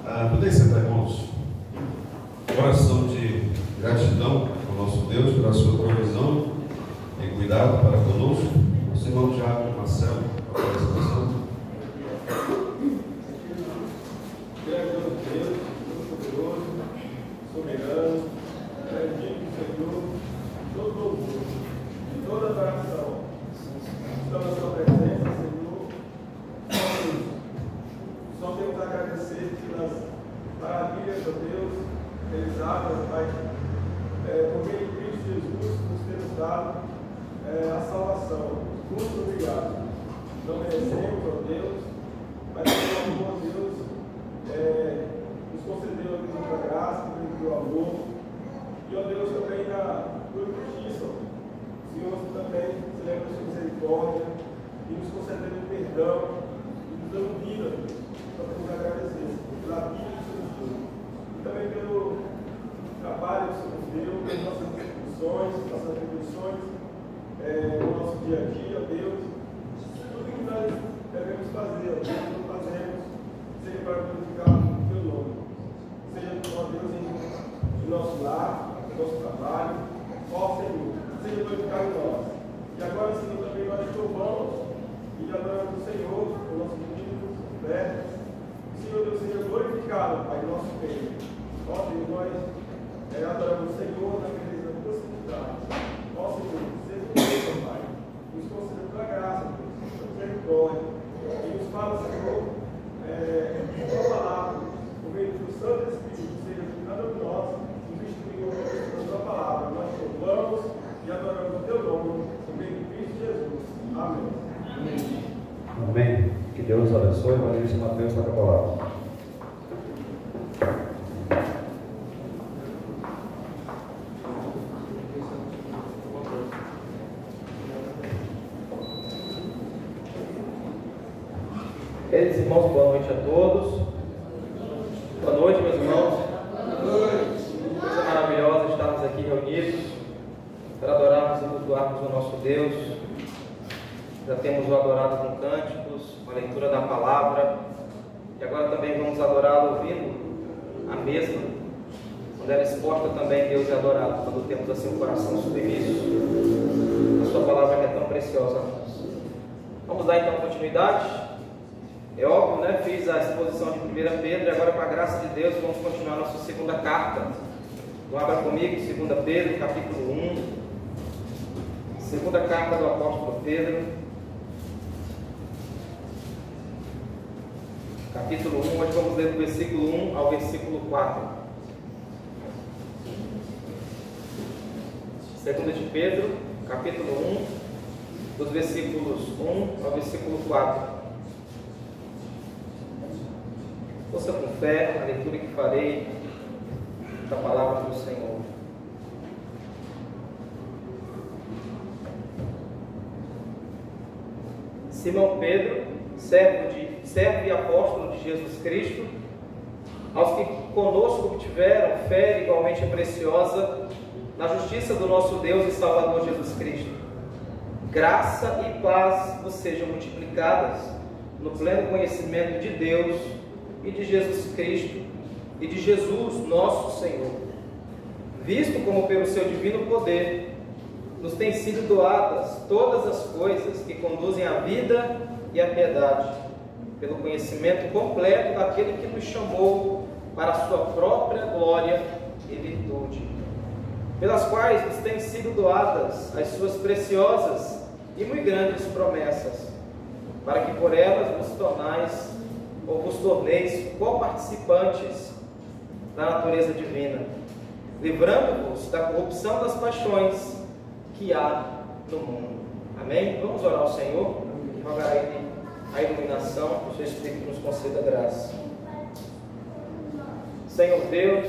Podem sentar, irmãos. Oração de gratidão ao nosso Deus pela sua provisão e cuidado para conosco. Nosso irmão Tiago Marcelo, para a apresentação. Graças a Deus, todo-poderoso, soberano, bendito Senhor, todo louvor e toda adoração. Estamos na sua presença, Senhor. Só temos a agradecer pelas maravilhas, ó Deus, realizadas, Pai, por meio de Cristo Jesus, nos temos dado a salvação. Muito obrigado. Não merecemos, ó Deus, mas o amor, Deus, nos concedeu a muita graça, o amor. E, ó Deus, também na tua justiça, o Senhor também se lembra da sua misericórdia e nos concedendo perdão e nos dando vida, Deus. Só podemos agradecer pela vida que o Senhor nos deu. E também pelo trabalho que o Senhor nos deu, pelas nossas instituições, nossas atribuições, no nosso dia a dia, Deus. Tudo que nós devemos fazer, ó Deus, não fazemos, seja para glorificar o teu nome, seja, ó Deus, em nosso lar, no nosso trabalho, ó Senhor, seja glorificado em nós. E agora, Senhor, também nós te louvamos e adoramos o Senhor, o nosso Espírito, né? Senhor Deus, seja glorificado, Pai, no nosso meio. Ó Deus, nós adoramos o Senhor na beleza da tua santidade. Ó Senhor, seja bendito, Pai, nos conceda a tua graça, Deus, a tua misericórdia, e nos fala, Senhor, a tua palavra, por meio do Santo Espírito, seja cada um de nós, nos instruindo a tua palavra. Nós te louvamos e adoramos o teu nome, por meio de Cristo Jesus. Amém. Amém. Amém. Que Deus nos abençoe. Evangelista Mateus, toca a palavra. Queridos irmãos, boa noite a todos. Boa noite, meus irmãos. Coisa maravilhosa estarmos aqui reunidos para adorarmos e cultuarmos o nosso Deus. Já temos o adorado com cânticos, com a leitura da palavra, e agora também vamos adorá-lo ouvindo a mesma, quando ela é exposta também, Deus é adorado, quando temos assim o coração submisso a sua palavra que é tão preciosa a nós. Vamos dar então continuidade. É óbvio, né? Fiz a exposição de 1 Pedro e agora, com a graça de Deus, vamos continuar nossa segunda carta. Então, abra comigo, 2 Pedro, capítulo 1. Segunda carta do apóstolo Pedro. Capítulo 1, hoje vamos ler do versículo 1 ao versículo 4. 2 de Pedro, capítulo 1, dos versículos 1 ao versículo 4. Ouça com fé a leitura que farei da palavra do Senhor. Simão Pedro, servo e apóstolo de Jesus Cristo, aos que conosco obtiveram fé igualmente preciosa na justiça do nosso Deus e Salvador Jesus Cristo. Graça e paz vos sejam multiplicadas no pleno conhecimento de Deus e de Jesus Cristo e de Jesus nosso Senhor, visto como pelo seu divino poder nos têm sido doadas todas as coisas que conduzem à vida e à piedade, pelo conhecimento completo daquele que nos chamou para a sua própria glória e virtude, pelas quais nos têm sido doadas as suas preciosas e muito grandes promessas, para que por elas vos torneis co-participantes da natureza divina, livrando-vos da corrupção das paixões que há no mundo. Amém? Vamos orar ao Senhor e rogar a Ele a iluminação, que o seu Espírito nos conceda graça. Senhor Deus,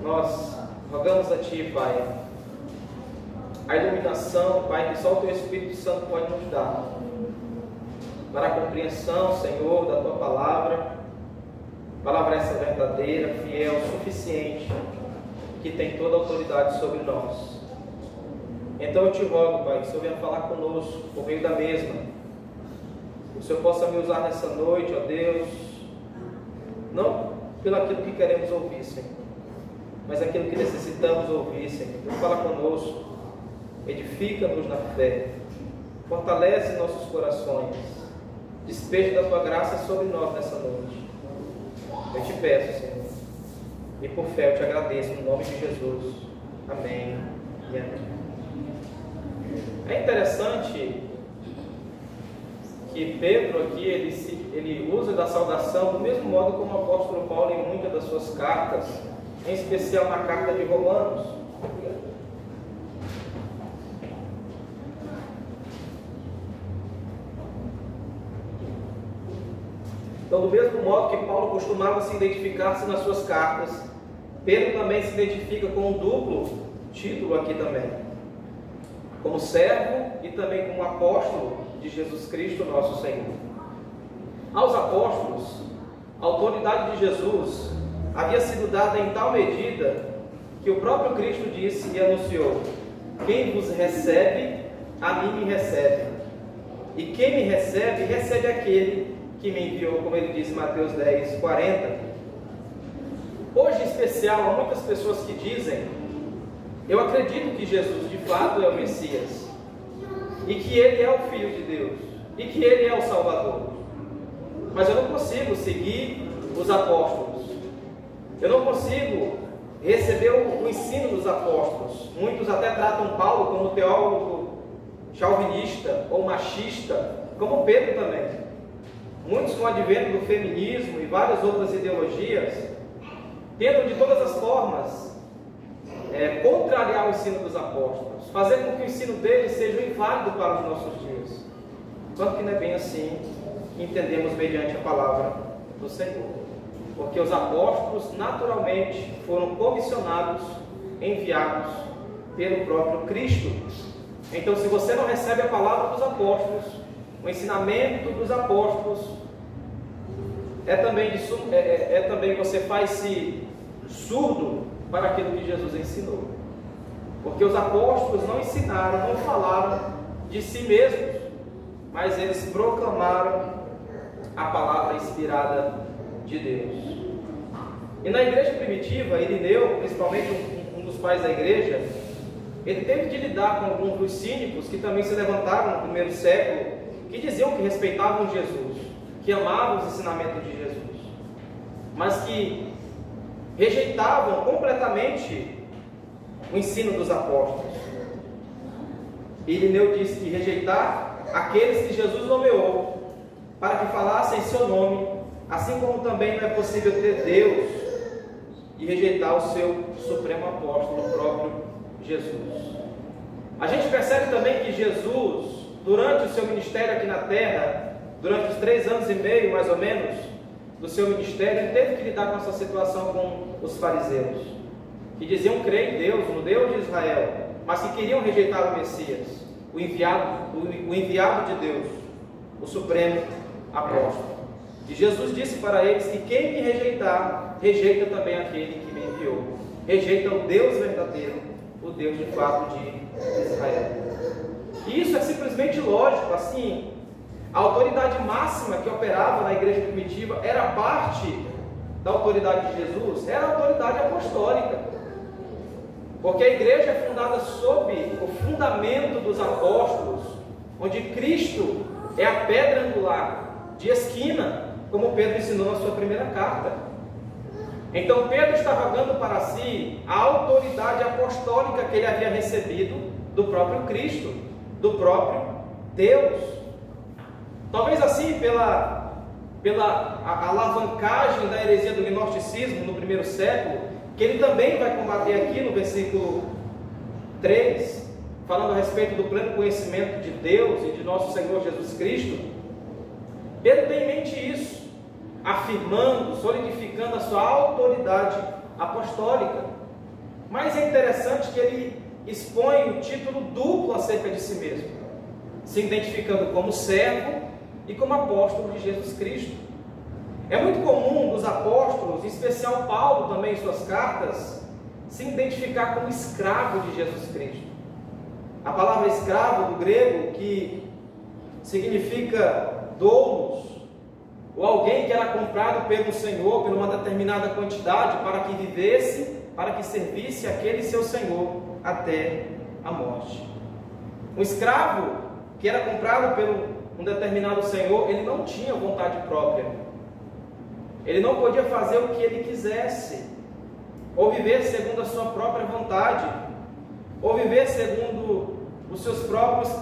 nós rogamos a Ti, Pai, a iluminação, Pai, que só o Teu Espírito Santo pode nos dar, para a compreensão, Senhor, da Tua palavra essa verdadeira, fiel, suficiente, que tem toda a autoridade sobre nós. Então eu te rogo, Pai, que o Senhor venha falar conosco por meio da mesma, que o Senhor possa me usar nessa noite, ó Deus, Não pelo aquilo que queremos ouvir, Senhor, mas aquilo que necessitamos ouvir, Senhor. Deus, fala conosco, edifica-nos na fé, fortalece nossos corações, despeja da Tua graça sobre nós nessa noite. Eu te peço, Senhor, e por fé eu te agradeço, no nome de Jesus. Amém e amém. É interessante que Pedro aqui, ele usa da saudação do mesmo modo como o apóstolo Paulo em muitas das suas cartas, em especial na carta de Romanos. Então, do mesmo modo que Paulo costumava se identificar-se nas suas cartas, Pedro também se identifica com um duplo título aqui também, como servo e também como apóstolo de Jesus Cristo, nosso Senhor. Aos apóstolos, a autoridade de Jesus havia sido dada em tal medida que o próprio Cristo disse e anunciou: quem vos recebe, a mim me recebe, e quem me recebe, recebe aquele que me enviou, como ele diz em Mateus 10, 40. Hoje, em especial, há muitas pessoas que dizem: eu acredito que Jesus de fato é o Messias, e que Ele é o Filho de Deus, e que Ele é o Salvador, mas eu não consigo seguir os apóstolos, eu não consigo receber o ensino dos apóstolos. Muitos até tratam Paulo como teólogo chauvinista ou machista, como Pedro também. Muitos, com o advento do feminismo e várias outras ideologias, tentam de todas as formas contrariar o ensino dos apóstolos, fazer com que o ensino deles seja inválido para os nossos dias. Só que não é bem assim, entendemos mediante a palavra do Senhor. Porque os apóstolos naturalmente foram comissionados, enviados pelo próprio Cristo. Então, se você não recebe a palavra dos apóstolos, o ensinamento dos apóstolos, também você faz-se surdo para aquilo que Jesus ensinou. Porque os apóstolos não ensinaram, não falaram de si mesmos, mas eles proclamaram a palavra inspirada de Deus. E na igreja primitiva, Irineu, principalmente um dos pais da igreja, ele teve de lidar com alguns dos cínicos que também se levantaram no primeiro século, que diziam que respeitavam Jesus, que amavam os ensinamentos de Jesus, mas que rejeitavam completamente o ensino dos apóstolos. Irineu disse que rejeitar aqueles que Jesus nomeou para que falassem em seu nome, assim como também não é possível ter Deus e rejeitar o seu supremo apóstolo, o próprio Jesus. A gente percebe também que Jesus, durante o seu ministério aqui na terra, durante os 3 anos e meio mais ou menos do seu ministério, ele teve que lidar com essa situação com os fariseus, que diziam crer em Deus, no Deus de Israel, mas que queriam rejeitar o Messias, o enviado de Deus, o supremo apóstolo. E Jesus disse para eles que quem me rejeitar, rejeita também aquele que me enviou, rejeita o Deus verdadeiro, o Deus de fato de Israel. E isso é simplesmente lógico. Assim, a autoridade máxima que operava na igreja primitiva era parte da autoridade de Jesus, era a autoridade apostólica, porque a igreja é fundada sob o fundamento dos apóstolos, onde Cristo é a pedra angular de esquina, como Pedro ensinou na sua primeira carta. Então Pedro estava dando para si a autoridade apostólica que ele havia recebido do próprio Cristo, do próprio Deus. Talvez assim, pela alavancagem da heresia do gnosticismo no primeiro século, que ele também vai combater aqui no versículo 3, falando a respeito do pleno conhecimento de Deus e de nosso Senhor Jesus Cristo. Pedro tem em mente isso, afirmando, solidificando a sua autoridade apostólica. Mas é interessante que ele expõe o título duplo acerca de si mesmo, se identificando como servo e como apóstolo de Jesus Cristo. É muito comum dos apóstolos, em especial Paulo também em suas cartas, se identificar como escravo de Jesus Cristo. A palavra escravo do grego, que significa doulos, ou alguém que era comprado pelo Senhor por uma determinada quantidade para que vivesse, para que servisse aquele seu Senhor até a morte. Um escravo que era comprado por um determinado Senhor, ele não tinha vontade própria. Ele não podia fazer o que ele quisesse, ou viver segundo a sua própria vontade, ou viver segundo os seus próprios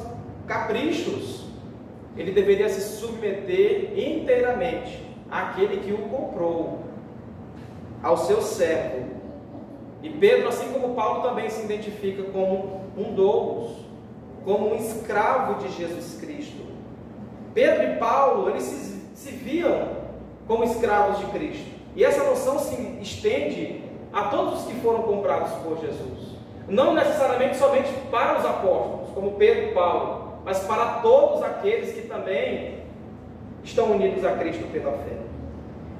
caprichos. Ele deveria se submeter inteiramente àquele que o comprou, ao seu servo. E Pedro, assim como Paulo, também se identifica como um doulos, como um escravo de Jesus Cristo. Pedro e Paulo, eles se viam como escravos de Cristo. E essa noção se estende a todos os que foram comprados por Jesus. Não necessariamente somente para os apóstolos, como Pedro e Paulo, mas para todos aqueles que também estão unidos a Cristo pela fé.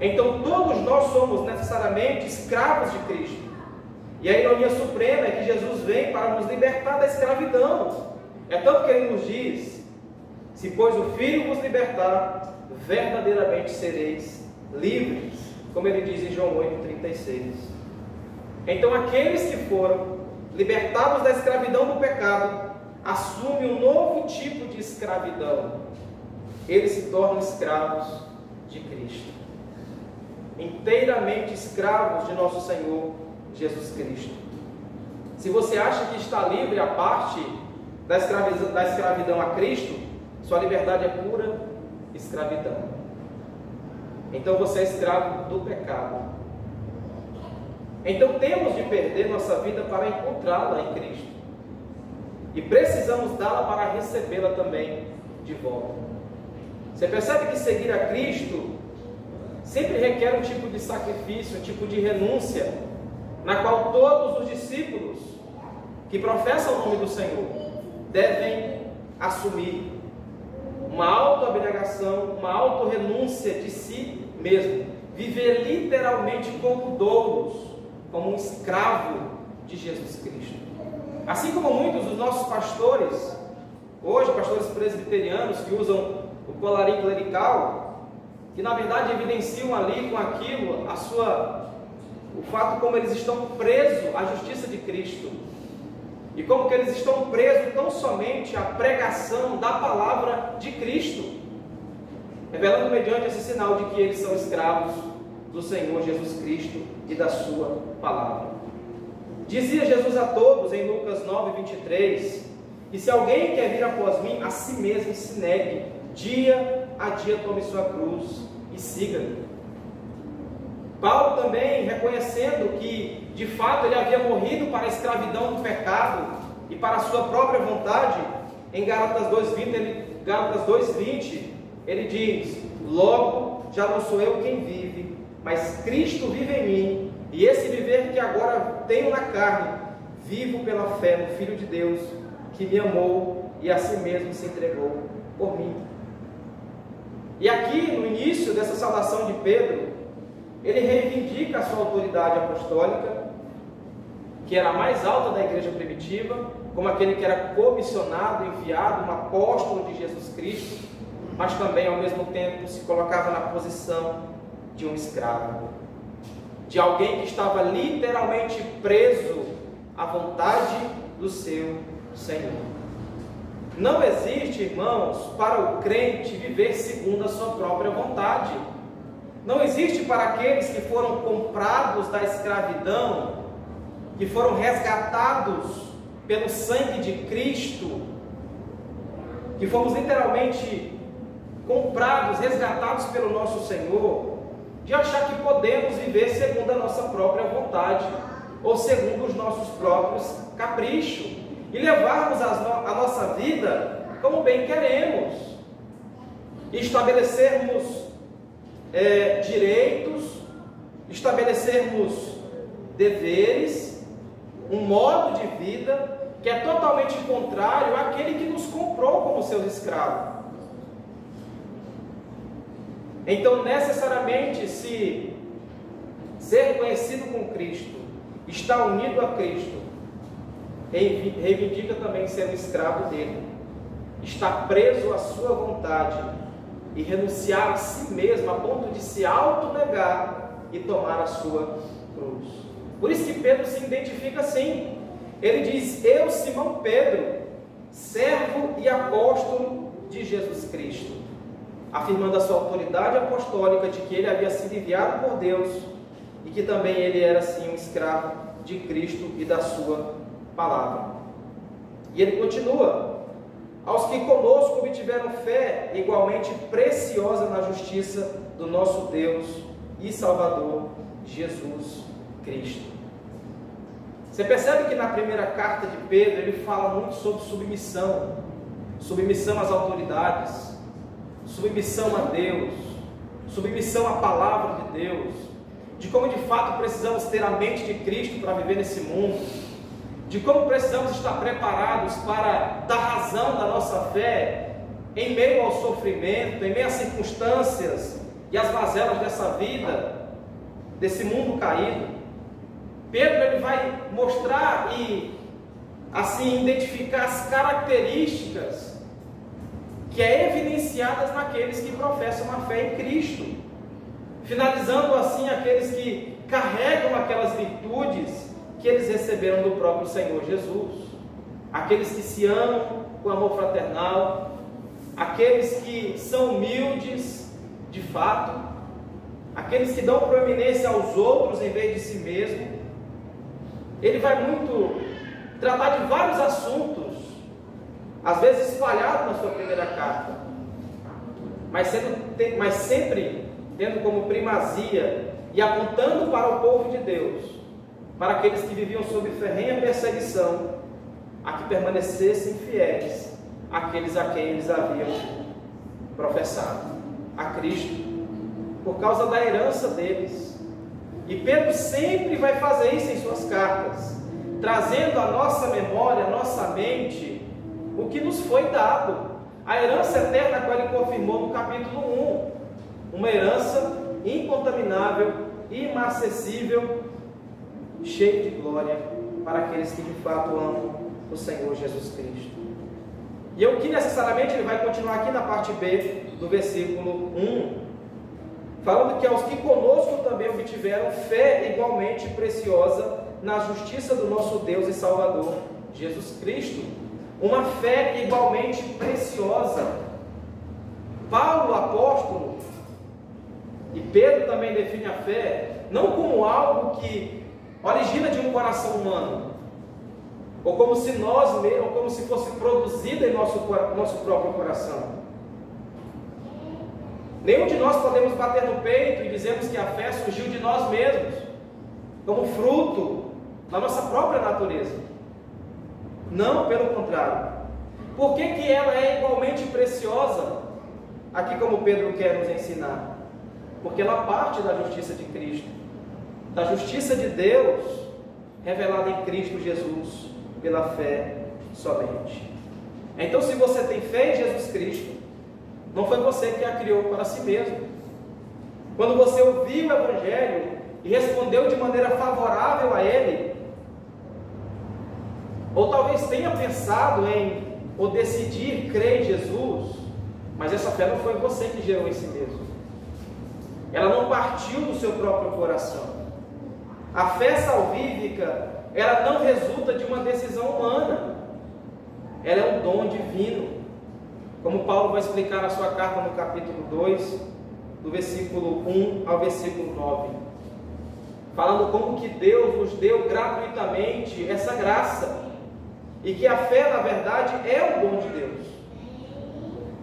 Então todos nós somos necessariamente escravos de Cristo. E a ironia suprema é que Jesus vem para nos libertar da escravidão. É tanto que ele nos diz: se pois o Filho vos libertar, verdadeiramente sereis livres, como ele diz em João 8,36. Então aqueles que foram libertados da escravidão do pecado assumem um novo tipo de escravidão. Eles se tornam escravos de Cristo, inteiramente escravos de nosso Senhor Jesus Cristo. Se você acha que está livre a parte da escravidão a Cristo, sua liberdade é pura escravidão. Então você é escravo do pecado. Então temos de perder nossa vida para encontrá-la em Cristo. E precisamos dá-la para recebê-la também de volta. Você percebe que seguir a Cristo sempre requer um tipo de sacrifício, um tipo de renúncia, na qual todos os discípulos que professam o nome do Senhor devem assumir uma autoabnegação, uma autorrenúncia de si mesmo, viver literalmente como doulos, como um escravo de Jesus Cristo. Assim como muitos dos nossos pastores, hoje pastores presbiterianos que usam o colarinho clerical, que na verdade evidenciam ali com aquilo o fato como eles estão presos à justiça de Cristo, e como que eles estão presos tão somente à pregação da palavra de Cristo, revelando mediante esse sinal de que eles são escravos do Senhor Jesus Cristo e da sua palavra. Dizia Jesus a todos em Lucas 9:23, que se alguém quer vir após mim, a si mesmo se negue, dia a dia tome sua cruz e siga-me. Paulo também, reconhecendo que de fato ele havia morrido para a escravidão do pecado e para a sua própria vontade, em Gálatas 2:20, ele diz: logo já não sou eu quem vive, mas Cristo vive em mim, e esse viver que agora tenho na carne, vivo pela fé no Filho de Deus, que me amou e a si mesmo se entregou por mim. E aqui no início dessa saudação de Pedro, ele reivindica a sua autoridade apostólica, que era a mais alta da igreja primitiva, como aquele que era comissionado, enviado, um apóstolo de Jesus Cristo, mas também ao mesmo tempo se colocava na posição de um escravo, de alguém que estava literalmente preso à vontade do seu Senhor. Não existe, irmãos, para o crente viver segundo a sua própria vontade. Não existe para aqueles que foram comprados da escravidão, que foram resgatados pelo sangue de Cristo, que fomos literalmente comprados, resgatados pelo nosso Senhor, de achar que podemos viver segundo a nossa própria vontade, ou segundo os nossos próprios caprichos, e levarmos a nossa vida como bem queremos, e estabelecermos direitos, estabelecermos deveres, um modo de vida que é totalmente contrário àquele que nos comprou como seus escravos. Então, necessariamente, se ser conhecido com Cristo, estar unido a Cristo, reivindica também ser um escravo dele, está preso à sua vontade, e renunciar a si mesmo, a ponto de se autonegar e tomar a sua cruz. Por isso que Pedro se identifica assim. Ele diz: eu, Simão Pedro, servo e apóstolo de Jesus Cristo, afirmando a sua autoridade apostólica de que ele havia sido enviado por Deus e que também ele era sim um escravo de Cristo e da sua palavra. E ele continua: aos que conosco obtiveram fé igualmente preciosa na justiça do nosso Deus e Salvador Jesus Cristo. Você percebe que na primeira carta de Pedro ele fala muito sobre submissão, submissão às autoridades, submissão a Deus, submissão à palavra de Deus, de como de fato precisamos ter a mente de Cristo para viver nesse mundo, de como precisamos estar preparados para dar razão da nossa fé em meio ao sofrimento, em meio às circunstâncias e às mazelas dessa vida, desse mundo caído. Pedro ele vai mostrar e assim identificar as características que é evidenciadas naqueles que professam a fé em Cristo, finalizando assim aqueles que carregam aquelas virtudes que eles receberam do próprio Senhor Jesus, aqueles que se amam com amor fraternal, aqueles que são humildes de fato, aqueles que dão proeminência aos outros em vez de si mesmo. Ele vai muito tratar de vários assuntos, às vezes espalhados na sua primeira carta, mas sempre tendo como primazia e apontando para o povo de Deus, para aqueles que viviam sob ferrenha perseguição, a que permanecessem fiéis àqueles a quem eles haviam professado, a Cristo, por causa da herança deles. E Pedro sempre vai fazer isso em suas cartas, trazendo à nossa memória, à nossa mente, o que nos foi dado, a herança eterna que ele confirmou no capítulo 1, uma herança incontaminável, inacessível, cheia de glória para aqueles que de fato amam o Senhor Jesus Cristo. E o que necessariamente ele vai continuar aqui na parte B do versículo 1, falando que aos que conosco também obtiveram fé igualmente preciosa na justiça do nosso Deus e Salvador Jesus Cristo. Uma fé igualmente preciosa. Paulo, apóstolo, e Pedro também define a fé não como algo que origina de um coração humano, ou como se nós mesmos, ou como se fosse produzida em nosso próprio coração. Nenhum de nós podemos bater no peito e dizermos que a fé surgiu de nós mesmos, como fruto da nossa própria natureza. Não, pelo contrário. Por que que ela é igualmente preciosa? Aqui como Pedro quer nos ensinar. Porque ela parte da justiça de Cristo, da justiça de Deus, revelada em Cristo Jesus, pela fé somente. Então, se você tem fé em Jesus Cristo, não foi você que a criou para si mesmo. Quando você ouviu o Evangelho e respondeu de maneira favorável a ele, ou talvez tenha pensado em ou decidir crer em Jesus, mas essa fé não foi você que gerou em si mesmo. Ela não partiu do seu próprio coração. A fé salvífica, ela não resulta de uma decisão humana. Ela é um dom divino. Como Paulo vai explicar na sua carta no capítulo 2, do versículo 1 ao versículo 9. Falando como que Deus nos deu gratuitamente essa graça. E que a fé, na verdade, é um dom de Deus.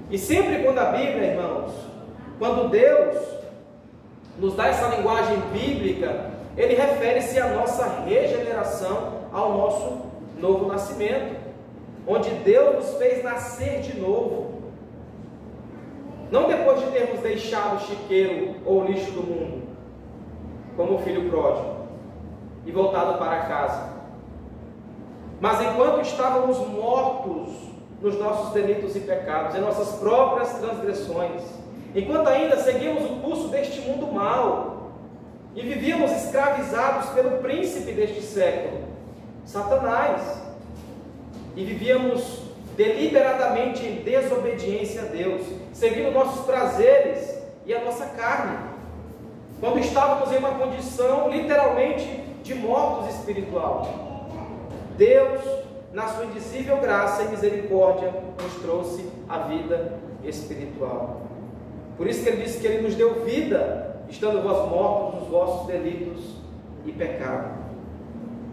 E sempre quando a Bíblia, irmãos, quando Deus nos dá essa linguagem bíblica, Ele refere-se à nossa regeneração, ao nosso novo nascimento, onde Deus nos fez nascer de novo. Não depois de termos deixado o chiqueiro ou o lixo do mundo, como o filho pródigo, e voltado para casa. Mas enquanto estávamos mortos nos nossos delitos e pecados, em nossas próprias transgressões, enquanto ainda seguíamos o curso deste mundo mau, e vivíamos escravizados pelo príncipe deste século, Satanás, e vivíamos deliberadamente em desobediência a Deus, seguindo nossos prazeres e a nossa carne, quando estávamos em uma condição literalmente de mortos espiritual. Deus, na sua indizível graça e misericórdia, nos trouxe a vida espiritual. Por isso que ele disse que ele nos deu vida, estando vós mortos nos vossos delitos e pecado.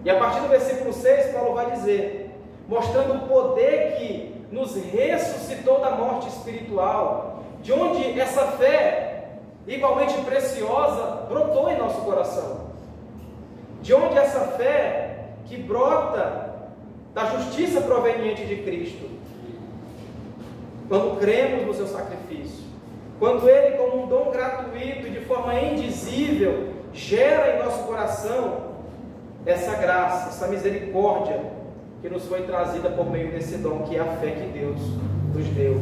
E a partir do versículo 6, Paulo vai dizer, mostrando o poder que nos ressuscitou da morte espiritual, de onde essa fé, igualmente preciosa, brotou em nosso coração. De onde essa fé que brota da justiça proveniente de Cristo, quando cremos no seu sacrifício, quando Ele, como um dom gratuito e de forma indizível, gera em nosso coração essa graça, essa misericórdia que nos foi trazida por meio desse dom, que é a fé que Deus nos deu,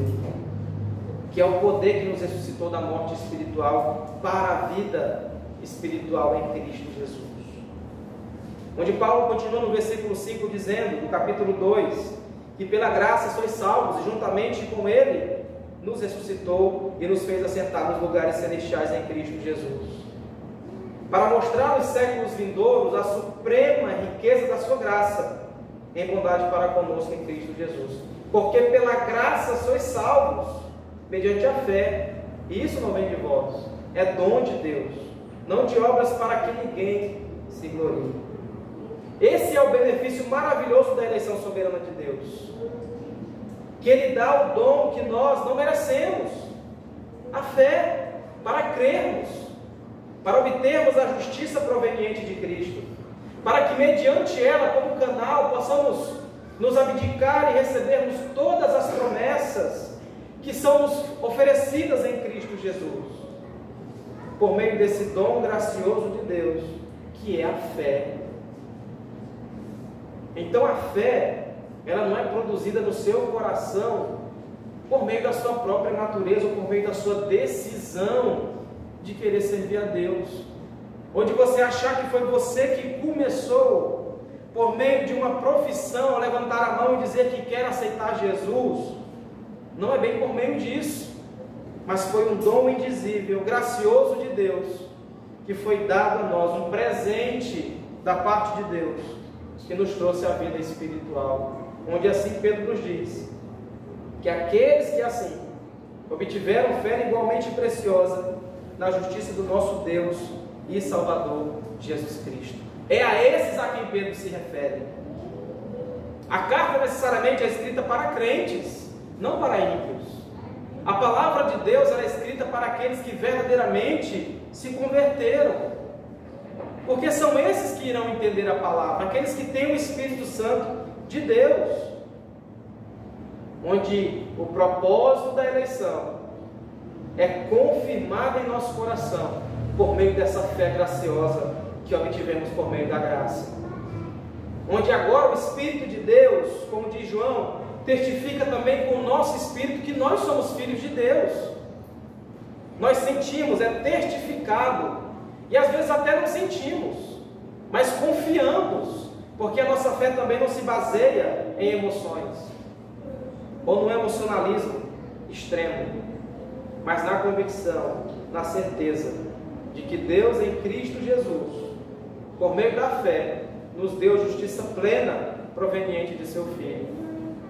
que é o poder que nos ressuscitou da morte espiritual para a vida espiritual em Cristo Jesus. Onde Paulo continua no versículo 5 dizendo, no capítulo 2, que pela graça sois salvos, e juntamente com Ele nos ressuscitou e nos fez assentar nos lugares celestiais em Cristo Jesus, para mostrar nos séculos vindouros a suprema riqueza da sua graça, em bondade para conosco em Cristo Jesus. Porque pela graça sois salvos, mediante a fé, e isso não vem de vós, é dom de Deus, não de obras para que ninguém se glorie. Esse é o benefício maravilhoso da eleição soberana de Deus, que Ele dá o dom que nós não merecemos, a fé, para crermos, para obtermos a justiça proveniente de Cristo, para que mediante ela, como canal, possamos nos abdicar e recebermos todas as promessas que são nos oferecidas em Cristo Jesus, por meio desse dom gracioso de Deus, que é a fé. Então a fé, ela não é produzida no seu coração por meio da sua própria natureza ou por meio da sua decisão de querer servir a Deus, ou de você achar que foi você que começou por meio de uma profissão a levantar a mão e dizer que quer aceitar Jesus. Não é bem por meio disso, mas foi um dom indizível, gracioso de Deus, que foi dado a nós, um presente da parte de Deus, que nos trouxe a vida espiritual, onde assim Pedro nos diz, que aqueles que assim obtiveram fé igualmente preciosa na justiça do nosso Deus e Salvador Jesus Cristo. É a esses a quem Pedro se refere. A carta necessariamente é escrita para crentes, não para ímpios. A palavra de Deus ela é escrita para aqueles que verdadeiramente se converteram, porque são esses que irão entender a palavra, aqueles que têm o Espírito Santo de Deus, onde o propósito da eleição é confirmado em nosso coração por meio dessa fé graciosa que obtivemos por meio da graça, onde agora o Espírito de Deus, como diz João, testifica também com o nosso espírito que nós somos filhos de Deus. Nós sentimos, é testificado, e às vezes até não sentimos, mas confiamos, porque a nossa fé também não se baseia em emoções, ou no emocionalismo extremo, mas na convicção, na certeza de que Deus em Cristo Jesus, por meio da fé, nos deu justiça plena proveniente de seu Filho,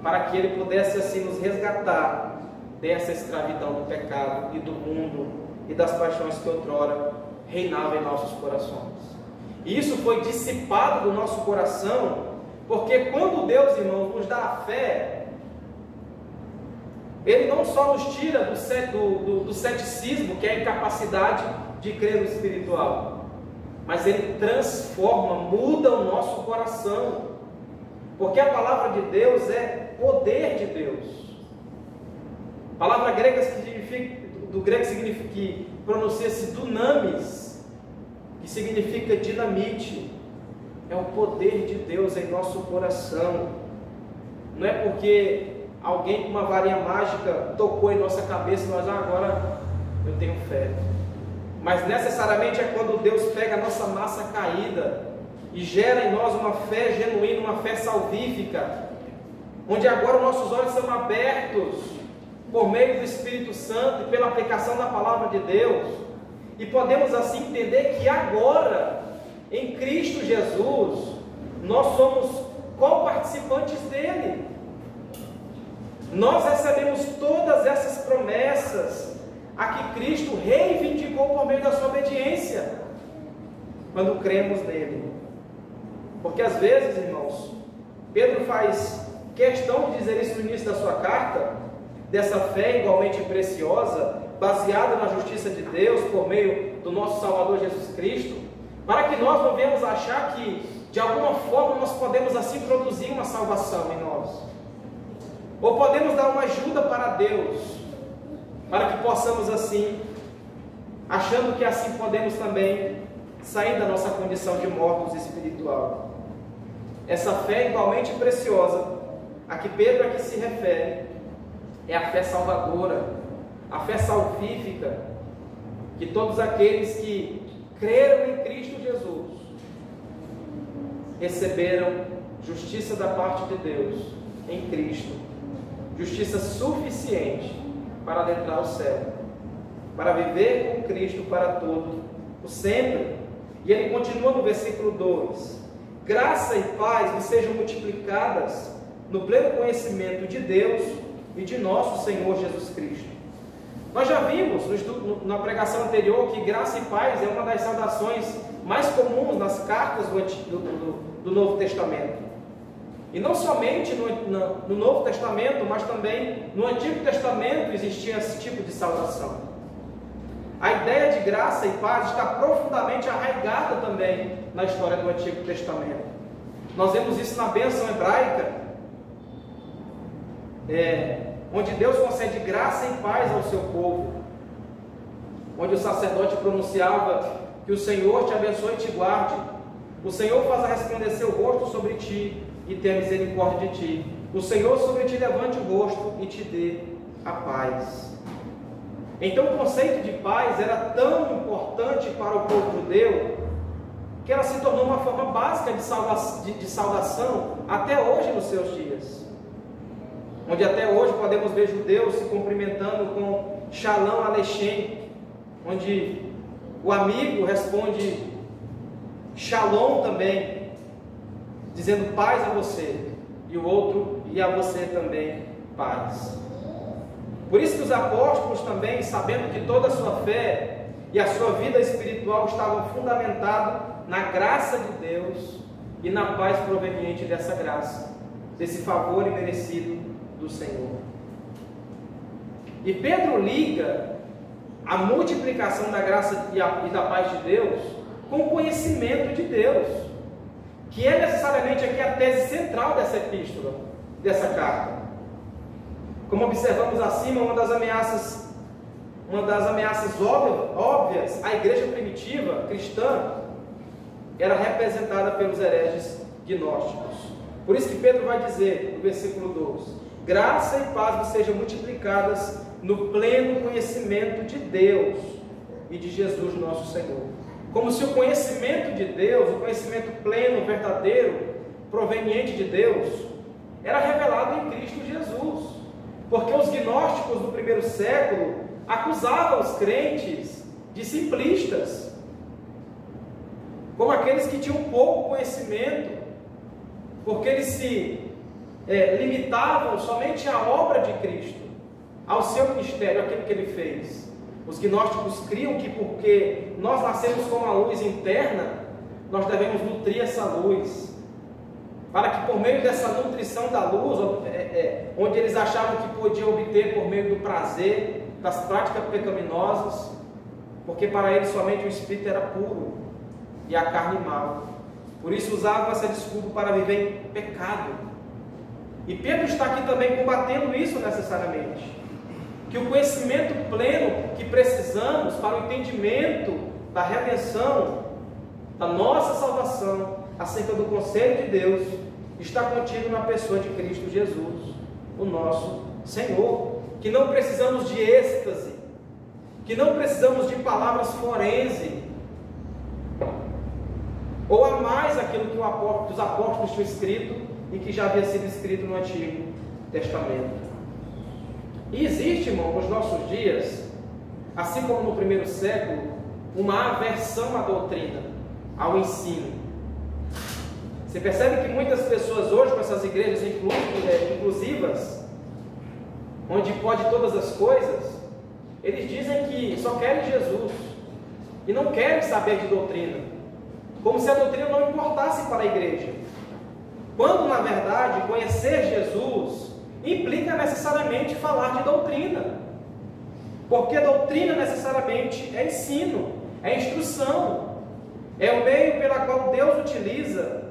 para que Ele pudesse assim nos resgatar dessa escravidão do pecado e do mundo e das paixões que outrora reinavam em nossos corações. E isso foi dissipado do nosso coração, porque quando Deus, irmãos, nos dá a fé, Ele não só nos tira do ceticismo, que é a incapacidade de crer no espiritual, mas Ele transforma, muda o nosso coração, porque a palavra de Deus é poder de Deus. A palavra grega do grego significa, que pronuncia-se dunamis, que significa dinamite. É o poder de Deus em nosso coração. Não é porque alguém com uma varinha mágica tocou em nossa cabeça e nós, agora eu tenho fé. Mas necessariamente é quando Deus pega a nossa massa caída e gera em nós uma fé genuína, uma fé salvífica, onde agora nossos olhos são abertos por meio do Espírito Santo e pela aplicação da palavra de Deus, e podemos assim entender que agora, em Cristo Jesus, nós somos co-participantes dele. Nós recebemos todas essas promessas a que Cristo reivindicou por meio da sua obediência, quando cremos nele. Porque às vezes, irmãos, Pedro faz questão de dizer isso no início da sua carta, dessa fé igualmente preciosa, baseada na justiça de Deus por meio do nosso Salvador Jesus Cristo, para que nós não venhamos achar que de alguma forma nós podemos assim produzir uma salvação em nós, ou podemos dar uma ajuda para Deus, para que possamos assim, achando que assim podemos também sair da nossa condição de mortos espiritual. Essa fé igualmente preciosa a que Pedro aqui se refere é a fé salvadora, a fé salvífica, que todos aqueles que creram em Cristo Jesus receberam justiça da parte de Deus em Cristo, justiça suficiente para adentrar o céu, para viver com Cristo para todo o sempre. E ele continua no versículo 2: graça e paz vos sejam multiplicadas no pleno conhecimento de Deus e de nosso Senhor Jesus Cristo. Nós já vimos na pregação anterior que graça e paz é uma das saudações mais comuns nas cartas do Novo Testamento. E não somente no Novo Testamento, mas também no Antigo Testamento existia esse tipo de saudação. A ideia de graça e paz está profundamente arraigada também na história do Antigo Testamento. Nós vemos isso na bênção hebraica, onde Deus concede graça e paz ao seu povo, onde o sacerdote pronunciava que o Senhor te abençoe e te guarde, o Senhor faça resplandecer o rosto sobre ti e tenha misericórdia de ti, o Senhor sobre ti levante o rosto e te dê a paz. Então o conceito de paz era tão importante para o povo judeu, que ela se tornou uma forma básica de saudação até hoje nos seus dias, onde até hoje podemos ver judeus se cumprimentando com Shalom Aleichem, onde o amigo responde Shalom também, dizendo paz a você, e o outro, e a você também, paz. Por isso que os apóstolos também, sabendo que toda a sua fé e a sua vida espiritual estavam fundamentados na graça de Deus e na paz proveniente dessa graça, desse favor imerecido do Senhor. E Pedro liga a multiplicação da graça e da paz de Deus com o conhecimento de Deus, que é necessariamente aqui a tese central dessa epístola, dessa carta. Como observamos acima, uma das ameaças óbvias à igreja primitiva cristã era representada pelos hereges gnósticos. Por isso que Pedro vai dizer no versículo 12: graça e paz vos sejam multiplicadas no pleno conhecimento de Deus e de Jesus nosso Senhor. Como se o conhecimento de Deus, o conhecimento pleno, verdadeiro, proveniente de Deus, era revelado em Cristo Jesus. Porque os gnósticos do primeiro século acusavam os crentes de simplistas, como aqueles que tinham pouco conhecimento, porque eles se limitavam somente à obra de Cristo, ao seu ministério, aquilo que ele fez. Os gnósticos criam que porque nós nascemos com uma luz interna, nós devemos nutrir essa luz, para que por meio dessa nutrição da luz, onde eles achavam que podiam obter por meio do prazer, das práticas pecaminosas, porque para eles somente o espírito era puro e a carne mal. Por isso usavam essa desculpa para viver em pecado. E Pedro está aqui também combatendo isso necessariamente, que o conhecimento pleno que precisamos para o entendimento da redenção, da nossa salvação, acerca do conselho de Deus, está contido na pessoa de Cristo Jesus, o nosso Senhor, que não precisamos de êxtase, que não precisamos de palavras forense, ou a mais aquilo que os apóstolos tinham escrito e que já havia sido escrito no Antigo Testamento. E existe, irmão, nos nossos dias, assim como no primeiro século, uma aversão à doutrina, ao ensino. Você percebe que muitas pessoas hoje, com essas igrejas inclusivas, onde pode todas as coisas, eles dizem que só querem Jesus e não querem saber de doutrina, como se a doutrina não importasse para a igreja, quando na verdade conhecer Jesus implica necessariamente falar de doutrina, porque doutrina necessariamente é ensino, é instrução, é o meio pela qual Deus utiliza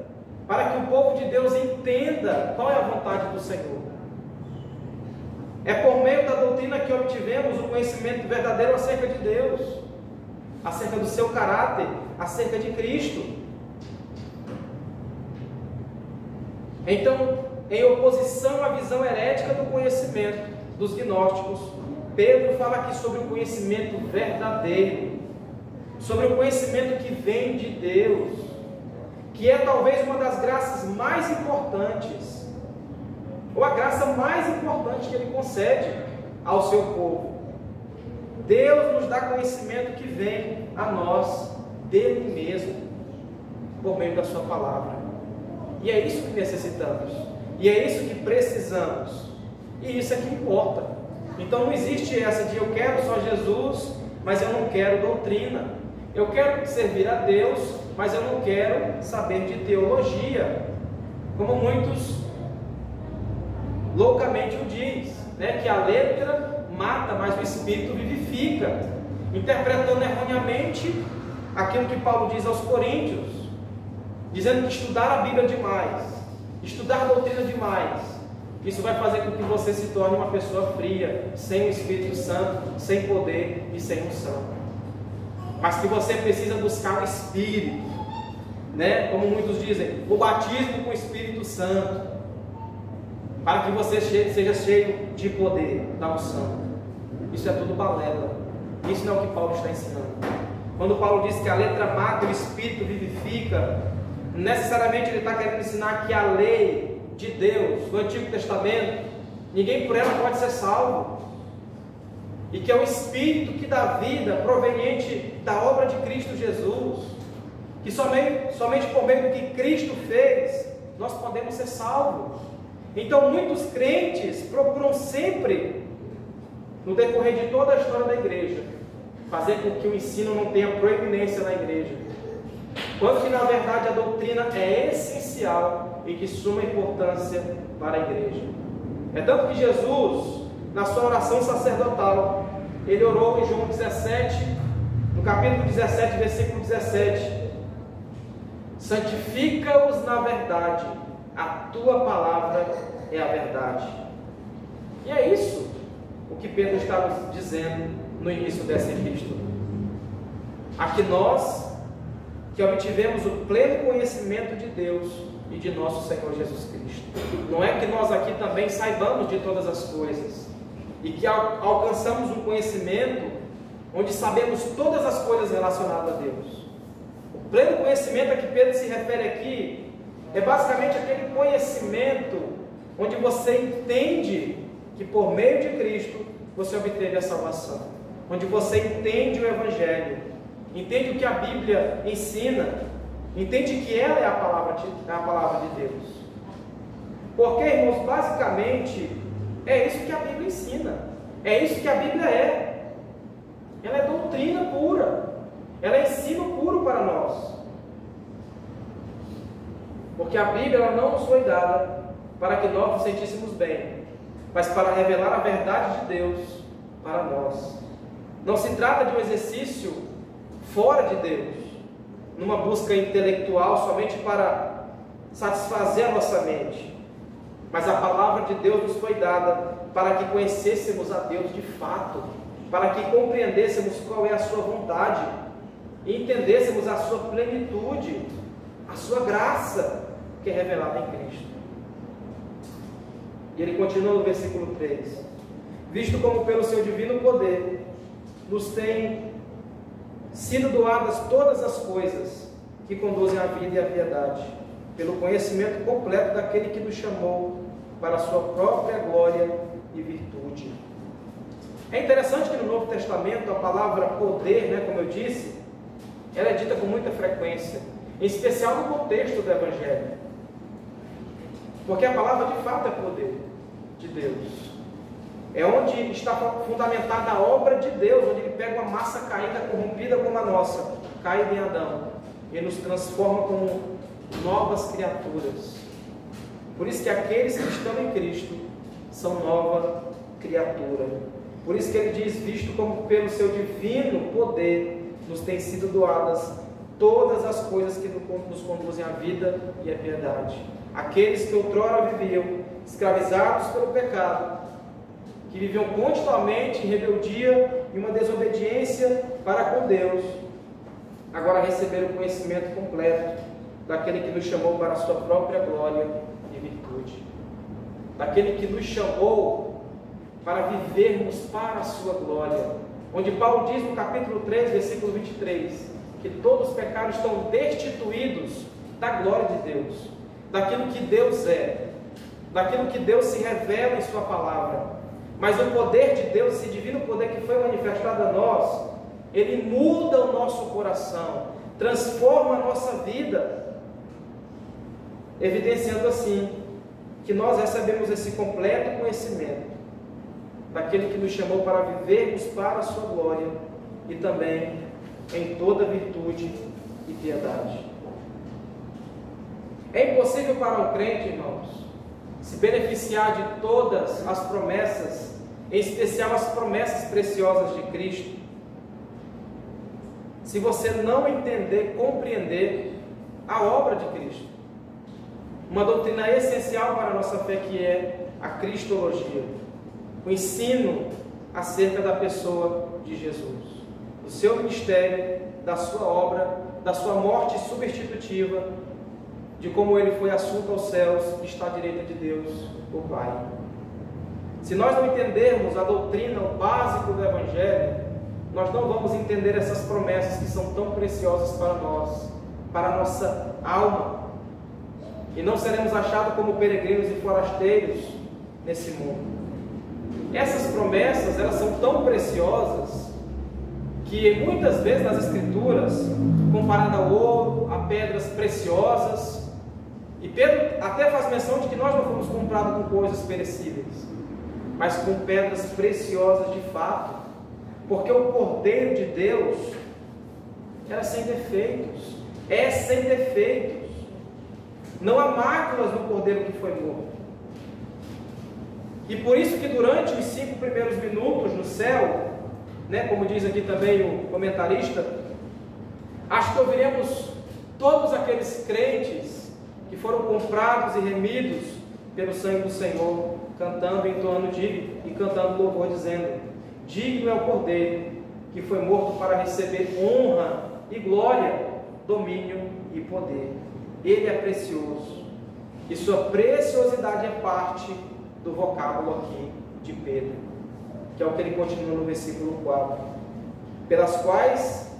para que o povo de Deus entenda qual é a vontade do Senhor. É por meio da doutrina que obtivemos o conhecimento verdadeiro acerca de Deus, acerca do seu caráter, acerca de Cristo. Então, em oposição à visão herética do conhecimento dos gnósticos, Pedro fala aqui sobre o conhecimento verdadeiro, sobre o conhecimento que vem de Deus, que é talvez uma das graças mais importantes, ou a graça mais importante que Ele concede ao seu povo. Deus nos dá conhecimento que vem a nós dele mesmo, por meio da sua palavra. E é isso que necessitamos, e é isso que precisamos, e isso é que importa. Então não existe essa de eu quero só Jesus, mas eu não quero doutrina. Eu quero servir a Deus, mas eu não quero saber de teologia, como muitos loucamente o diz, né? Que a letra mata, mas o Espírito vivifica, interpretando erroneamente aquilo que Paulo diz aos Coríntios, dizendo que estudar a Bíblia demais, estudar a doutrina demais, isso vai fazer com que você se torne uma pessoa fria, sem o Espírito Santo, sem poder e sem unção. Mas que você precisa buscar o Espírito, né? Como muitos dizem, o batismo com o Espírito Santo, para que você seja cheio de poder, da unção. Isso é tudo balela. Isso não é o que Paulo está ensinando. Quando Paulo diz que a letra mata, o Espírito vivifica, necessariamente ele está querendo ensinar que a lei de Deus, do Antigo Testamento, ninguém por ela pode ser salvo, e que é o Espírito que dá vida, proveniente da obra de Cristo Jesus, que somente por meio do que Cristo fez, nós podemos ser salvos. Então muitos crentes procuram sempre, no decorrer de toda a história da igreja, fazer com que o ensino não tenha proeminência na igreja, quando que na verdade a doutrina é essencial e de suma importância para a igreja. É tanto que Jesus, na sua oração sacerdotal, ele orou em João 17, no capítulo 17, versículo 17: santifica-os na verdade, a tua palavra é a verdade. E é isso o que Pedro está nos dizendo no início dessa epístola. Aqui nós, que obtivemos o pleno conhecimento de Deus e de nosso Senhor Jesus Cristo. Não é que nós aqui também saibamos de todas as coisas, e que alcançamos um conhecimento onde sabemos todas as coisas relacionadas a Deus. O pleno conhecimento a que Pedro se refere aqui é basicamente aquele conhecimento onde você entende que por meio de Cristo você obteve a salvação, onde você entende o Evangelho, entende o que a Bíblia ensina, entende que ela é a palavra de Deus. Porque, irmãos, basicamente é isso que a Bíblia ensina, é isso que a Bíblia é. Ela é doutrina pura, ela é ensino puro para nós. Porque a Bíblia ela não nos foi dada para que nós nos sentíssemos bem, mas para revelar a verdade de Deus para nós. Não se trata de um exercício fora de Deus, numa busca intelectual somente para satisfazer a nossa mente, mas a palavra de Deus nos foi dada para que conhecêssemos a Deus de fato, para que compreendêssemos qual é a sua vontade e entendêssemos a sua plenitude, a sua graça que é revelada em Cristo. E ele continua no versículo 3: visto como pelo seu divino poder nos tem sido doadas todas as coisas que conduzem à vida e à piedade, pelo conhecimento completo daquele que nos chamou para a sua própria glória e virtude. É interessante que no Novo Testamento a palavra poder, como eu disse, ela é dita com muita frequência, em especial no contexto do Evangelho. Porque a palavra de fato é poder de Deus. É onde está fundamentada a obra de Deus, onde Ele pega uma massa caída, corrompida como a nossa, caída em Adão, e nos transforma como novas criaturas. Por isso que aqueles que estão em Cristo são nova criatura. Por isso que Ele diz, visto como pelo seu divino poder nos têm sido doadas todas as coisas que nos conduzem à vida e à piedade. Aqueles que outrora viviam escravizados pelo pecado, que viviam continuamente em rebeldia e uma desobediência para com Deus, agora receberam o conhecimento completo daquele que nos chamou para a sua própria glória e virtude, daquele que nos chamou para vivermos para a sua glória, onde Paulo diz no capítulo 3, versículo 23, que todos os pecados estão destituídos da glória de Deus, daquilo que Deus é, daquilo que Deus se revela em sua palavra. Mas o poder de Deus, esse divino poder que foi manifestado a nós, ele muda o nosso coração, transforma a nossa vida, evidenciando assim que nós recebemos esse completo conhecimento daquele que nos chamou para vivermos para a sua glória e também em toda virtude e piedade. É impossível para um crente, irmãos, se beneficiar de todas as promessas, em especial as promessas preciosas de Cristo, se você não entender, compreender a obra de Cristo. Uma doutrina essencial para a nossa fé, que é a cristologia, o ensino acerca da pessoa de Jesus, do seu ministério, da sua obra, da sua morte substitutiva, de como ele foi assunto aos céus e está à direita de Deus, o Pai. Se nós não entendermos a doutrina, o básico do Evangelho, nós não vamos entender essas promessas que são tão preciosas para nós, para a nossa alma, e não seremos achados como peregrinos e forasteiros nesse mundo. Essas promessas, elas são tão preciosas que muitas vezes nas Escrituras, comparada ao ouro, a pedras preciosas, e Pedro até faz menção de que nós não fomos comprados com coisas perecíveis, mas com pedras preciosas de fato, porque o Cordeiro de Deus era sem defeitos, é sem defeitos, não há máculas no Cordeiro que foi morto. E por isso que durante os 5 primeiros minutos no céu, como diz aqui também o comentarista, acho que ouviremos todos aqueles crentes que foram comprados e remidos pelo sangue do Senhor, cantando, entoando e cantando louvor, dizendo: digno é o Cordeiro que foi morto para receber honra e glória, domínio e poder. Ele é precioso, e sua preciosidade é parte do vocábulo aqui de Pedro, que é o que ele continua no versículo 4, pelas quais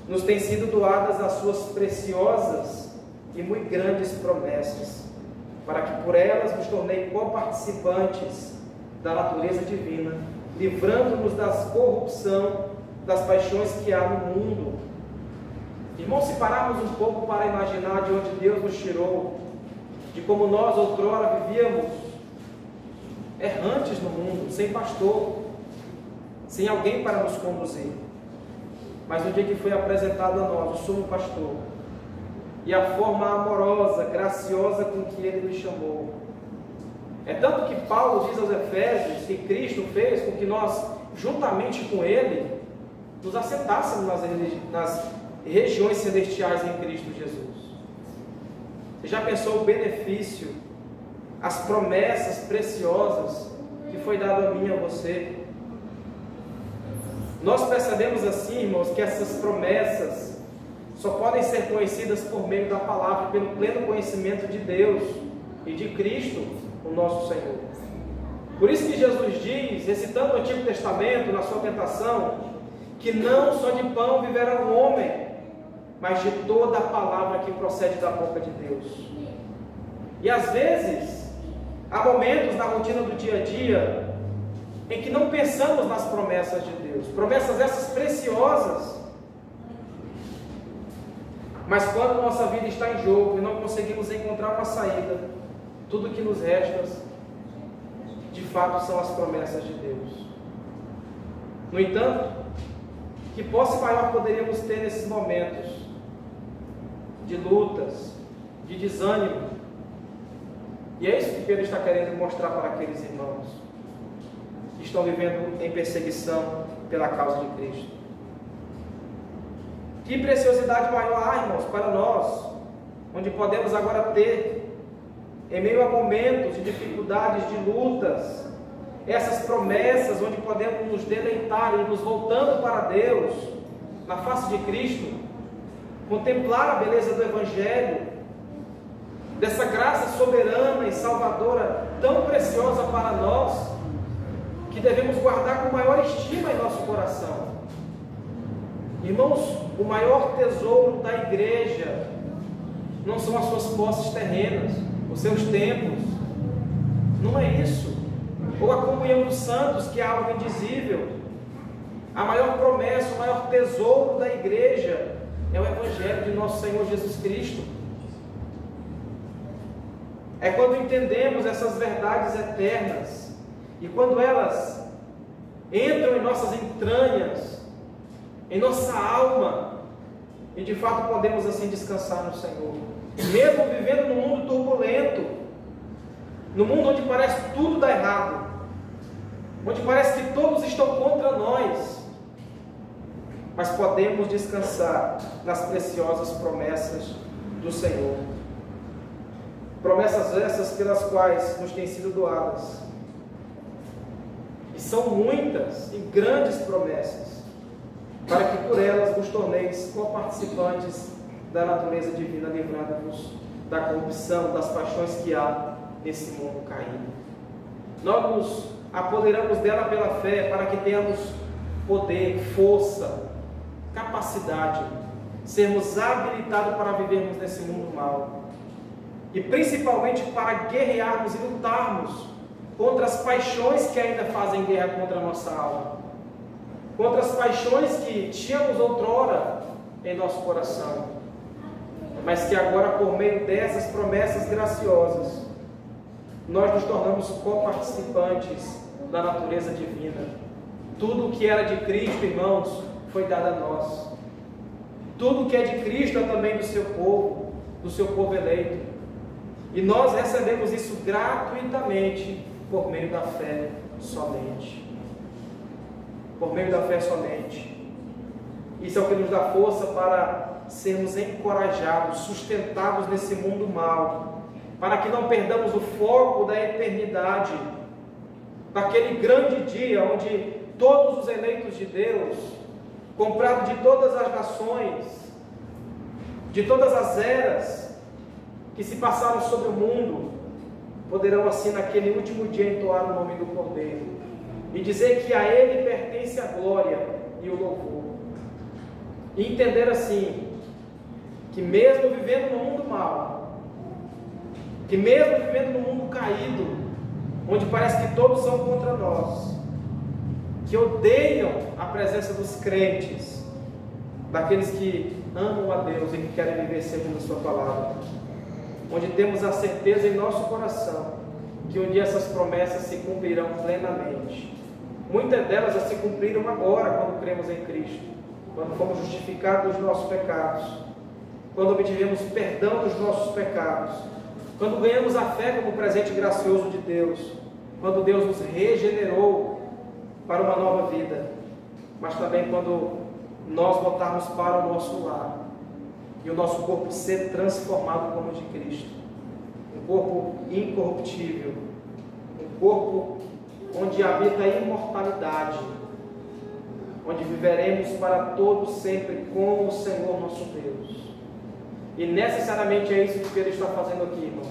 nos têm sido doadas as suas preciosas e muito grandes promessas, para que por elas nos tornei coparticipantes da natureza divina, livrando-nos da corrupção das paixões que há no mundo. Irmãos, se pararmos um pouco para imaginar de onde Deus nos tirou, de como nós outrora vivíamos errantes no mundo, sem pastor, sem alguém para nos conduzir, mas no dia que foi apresentado a nós o sumo pastor, e a forma amorosa, graciosa com que ele nos chamou, é tanto que Paulo diz aos Efésios que Cristo fez com que nós, juntamente com ele, nos assentássemos nas regiões celestiais em Cristo Jesus. Você já pensou o benefício, as promessas preciosas que foi dado a mim e a você? Nós percebemos assim, irmãos, que essas promessas só podem ser conhecidas por meio da palavra, pelo pleno conhecimento de Deus e de Cristo, o nosso Senhor. Por isso que Jesus diz, recitando o Antigo Testamento na sua tentação, que não só de pão viverá o homem, mas de toda a palavra que procede da boca de Deus. E às vezes Há momentos na rotina do dia a dia em que não pensamos nas promessas de Deus, promessas essas preciosas. Mas quando nossa vida está em jogo e não conseguimos encontrar uma saída, tudo que nos resta, de fato, são as promessas de Deus. No entanto, que posse maior poderíamos ter nesses momentos de lutas, de desânimo? E é isso que Pedro está querendo mostrar para aqueles irmãos que estão vivendo em perseguição pela causa de Cristo. Que preciosidade maior há, irmãos, para nós, onde podemos agora ter, em meio a momentos de dificuldades, de lutas, essas promessas, onde podemos nos deleitar e nos voltando para Deus, na face de Cristo, contemplar a beleza do Evangelho, dessa graça soberana e salvadora, tão preciosa para nós, que devemos guardar com maior estima em nosso coração. Irmãos, o maior tesouro da igreja não são as suas posses terrenas, os seus templos, não é isso, ou a comunhão dos santos, que é algo indizível. A maior promessa, o maior tesouro da igreja é o Evangelho de nosso Senhor Jesus Cristo. É quando entendemos essas verdades eternas e quando elas entram em nossas entranhas, em nossa alma, e de fato podemos assim descansar no Senhor, mesmo vivendo num mundo turbulento, num mundo onde parece tudo dar errado, onde parece que todos estão contra nós, mas podemos descansar nas preciosas promessas do Senhor, promessas essas pelas quais nos têm sido doadas, e são muitas e grandes promessas, para que por elas vos torneis coparticipantes da natureza divina, livrando-vos da corrupção, das paixões que há nesse mundo caído. Nós nos apoderamos dela pela fé, para que tenhamos poder, força, capacidade, sermos habilitados para vivermos nesse mundo mau, e principalmente para guerrearmos e lutarmos contra as paixões que ainda fazem guerra contra a nossa alma, contra as paixões que tínhamos outrora em nosso coração, mas que agora, por meio dessas promessas graciosas, nós nos tornamos coparticipantes da natureza divina. Tudo o que era de Cristo, irmãos, foi dado a nós. Tudo o que é de Cristo é também do seu povo eleito. E nós recebemos isso gratuitamente por meio da fé somente. Por meio da fé somente. Isso é o que nos dá força para sermos encorajados, sustentados nesse mundo mau, para que não perdamos o foco da eternidade, daquele grande dia onde todos os eleitos de Deus, comprados de todas as nações, de todas as eras que se passaram sobre o mundo, poderão assim naquele último dia entoar o nome do Cordeiro e dizer que a Ele pertence a glória e o louvor, e entender assim que mesmo vivendo no mundo mau, que mesmo vivendo no mundo caído, onde parece que todos são contra nós, que odeiam a presença dos crentes, daqueles que amam a Deus e que querem viver segundo a sua palavra, onde temos a certeza em nosso coração que um dia essas promessas se cumprirão plenamente. Muitas delas já se cumpriram agora, quando cremos em Cristo, quando fomos justificados dos nossos pecados, quando obtivemos perdão dos nossos pecados, quando ganhamos a fé como presente gracioso de Deus, quando Deus nos regenerou para uma nova vida, mas também quando nós voltarmos para o nosso lar e o nosso corpo ser transformado como o de Cristo, um corpo incorruptível, um corpo onde habita a imortalidade, onde viveremos para todos sempre com o Senhor nosso Deus. E necessariamente é isso que Pedro está fazendo aqui, irmãos,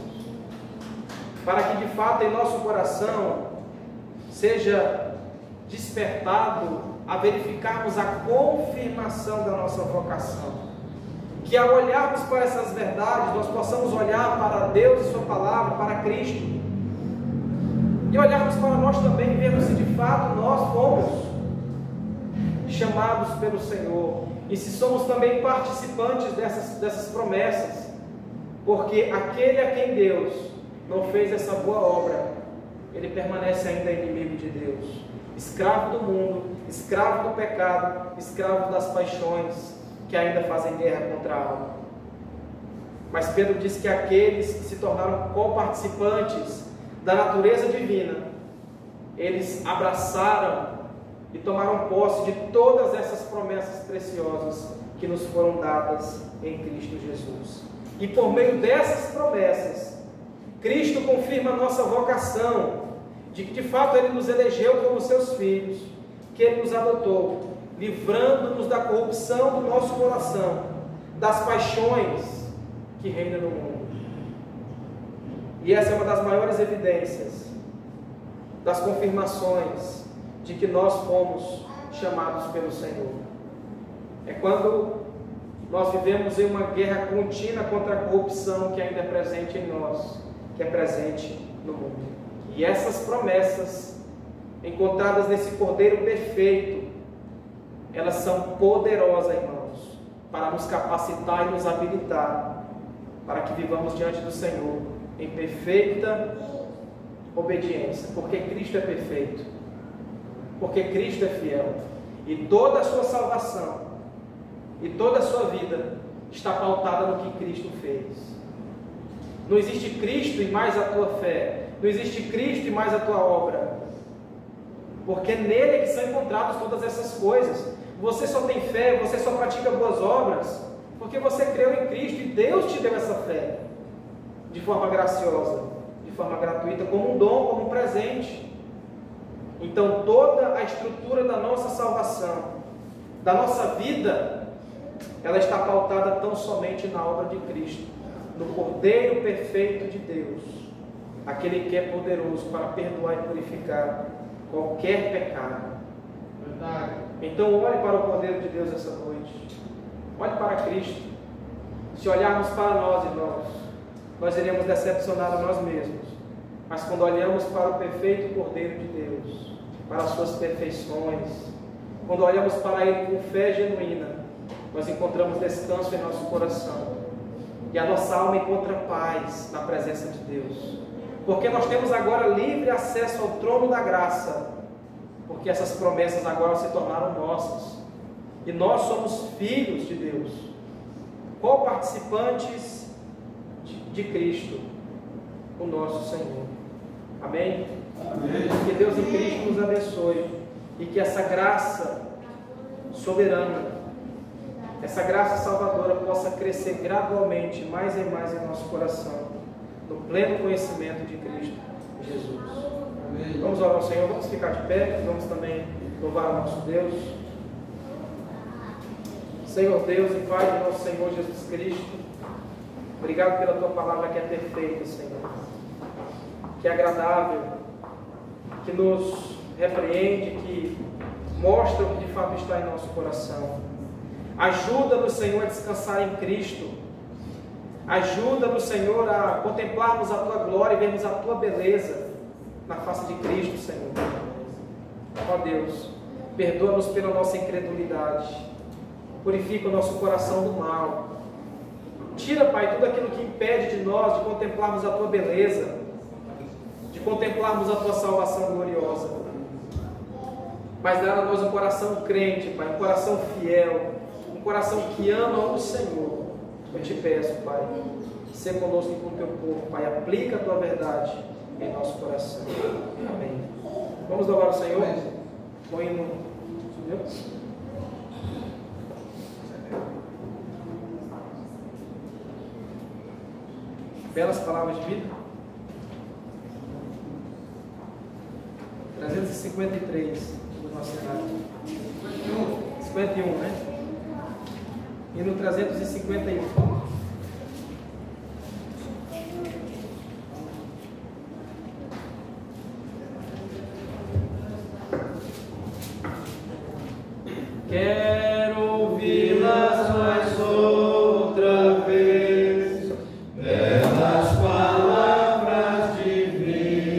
para que de fato em nosso coração seja despertado a verificarmos a confirmação da nossa vocação, que ao olharmos para essas verdades nós possamos olhar para Deus e sua palavra, para Cristo, E olharmos para nós também e vermos se de fato nós fomos chamados pelo Senhor, e se somos também participantes dessas promessas, porque aquele a quem Deus não fez essa boa obra, ele permanece ainda inimigo de Deus, escravo do mundo, escravo do pecado, escravo das paixões que ainda fazem guerra contra a alma. Mas Pedro diz que aqueles que se tornaram coparticipantes da natureza divina, eles abraçaram e tomaram posse de todas essas promessas preciosas que nos foram dadas em Cristo Jesus. E por meio dessas promessas, Cristo confirma a nossa vocação, de que de fato Ele nos elegeu como seus filhos, que Ele nos adotou, livrando-nos da corrupção do nosso coração, das paixões que reinam no mundo. E essa é uma das maiores evidências, das confirmações de que nós fomos chamados pelo Senhor. É quando nós vivemos em uma guerra contínua contra a corrupção que ainda é presente em nós, que é presente no mundo. E essas promessas, encontradas nesse Cordeiro perfeito, elas são poderosas, irmãos, para nos capacitar e nos habilitar para que vivamos diante do Senhor em perfeita obediência, porque Cristo é perfeito, porque Cristo é fiel, e toda a sua salvação e toda a sua vida está pautada no que Cristo fez. Não existe Cristo e mais a tua fé, não existe Cristo e mais a tua obra, porque nele é que são encontradas todas essas coisas. Você só tem fé, você só pratica boas obras porque você creu em Cristo, e Deus te deu essa fé de forma graciosa, de forma gratuita, como um dom, como um presente. Então toda a estrutura da nossa salvação, da nossa vida, ela está pautada tão somente na obra de Cristo, no Cordeiro perfeito de Deus, aquele que é poderoso para perdoar e purificar qualquer pecado. Verdade. Então olhe para o Cordeiro de Deus essa noite, olhe para Cristo. Se olharmos para nós, irmãos, nós iremos decepcionar a nós mesmos, mas quando olhamos para o perfeito Cordeiro de Deus, para as suas perfeições, quando olhamos para Ele com fé genuína, nós encontramos descanso em nosso coração, e a nossa alma encontra paz na presença de Deus, porque nós temos agora livre acesso ao trono da graça, porque essas promessas agora se tornaram nossas, e nós somos filhos de Deus, co-participantes de Cristo, o nosso Senhor. Amém? Amém? Que Deus em Cristo nos abençoe, e que essa graça soberana, essa graça salvadora possa crescer gradualmente, mais e mais em nosso coração, no pleno conhecimento de Cristo Jesus. Amém. Vamos orar ao Senhor, vamos ficar de pé, vamos também louvar o nosso Deus. Senhor Deus e Pai de nosso Senhor Jesus Cristo, obrigado pela Tua palavra que é perfeita, Senhor, que é agradável, que nos repreende, que mostra o que de fato está em nosso coração. Ajuda-nos, Senhor, a descansar em Cristo. Ajuda-nos, Senhor, a contemplarmos a Tua glória e vermos a Tua beleza na face de Cristo, Senhor. Ó Deus, perdoa-nos pela nossa incredulidade. Purifica o nosso coração do mal. Tira, Pai, tudo aquilo que impede de nós de contemplarmos a Tua beleza, de contemplarmos a Tua salvação gloriosa. Mas dá a nós um coração crente, Pai, um coração fiel, um coração que ama o Senhor. Eu te peço, Pai, ser conosco e com o Teu povo, Pai, aplica a Tua verdade em nosso coração. Amém. Vamos louvar o Senhor? Com hino. Belas palavras de vida. 353 do nosso cenário. 51, né? E no 351. Quero ouvi-las mais outra vez, belas palavras divinas.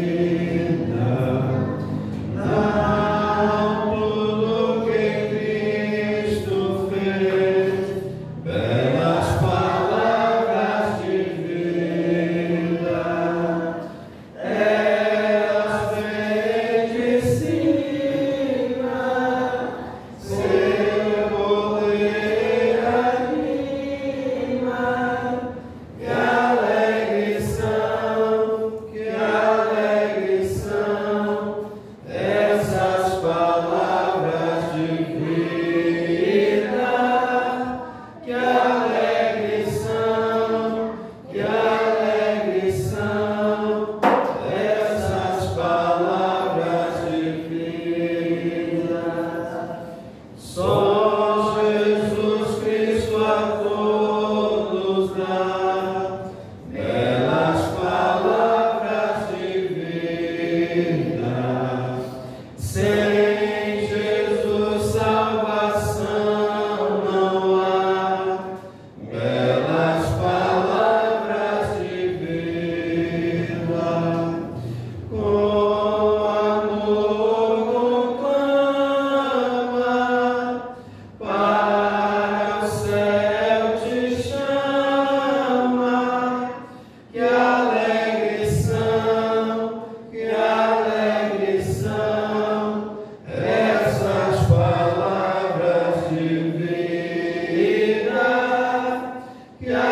que a